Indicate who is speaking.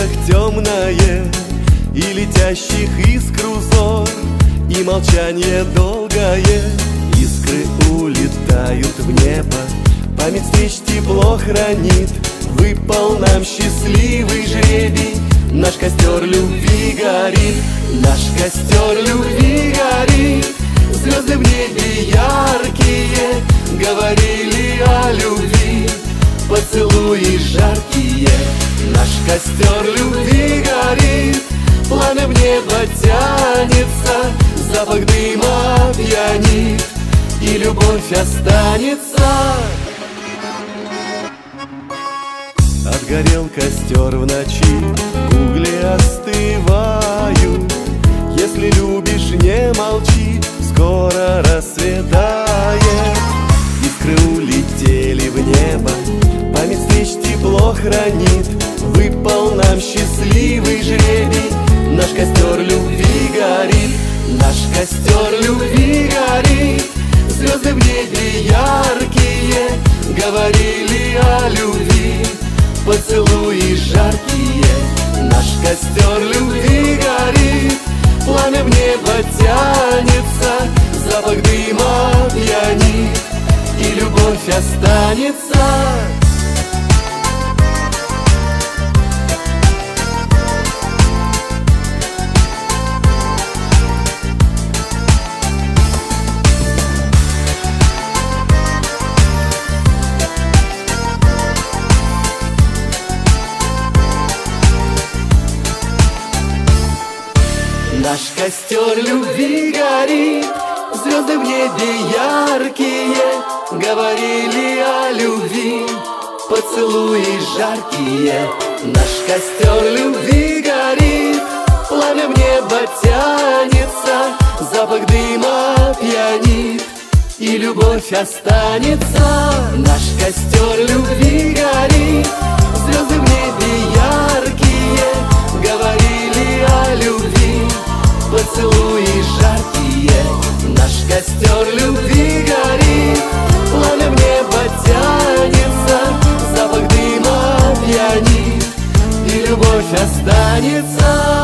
Speaker 1: глазах темное и летящих искр узор, и молчание долгое. Искры улетают в небо, память встреч тепло хранит. Выпал нам счастливый жребий, наш костер любви горит, наш костер любви горит. Звезды в небе яркие говорили о любви, поцелуи жаркие. Наш костер любви горит, пламя в небо тянется, запах дыма пьянит, и любовь останется. Отгорел костер в ночи, угли остывают. Если любишь, не молчи, скоро расцветает. Искры улетели в небо, память встреч тепло хранит. Выпал нам счастливый жребий, наш костер любви горит, наш костер любви горит. Звезды в небе яркие говорили о любви, поцелуи жаркие. Наш костер любви горит, пламя в небо тянется, запах дыма пьянит, и любовь останется. Наш костер любви горит, звезды в небе яркие говорили о любви, поцелуи жаркие. Наш костер любви горит, пламя в небо тянется, запах дыма пьянит, и любовь останется. Наш костер любви горит, звезды в небе яркие говорили о любви, поцелуи жаркие. Наш костер любви горит, пламя в небо тянется, запах дыма пьянит, и любовь останется.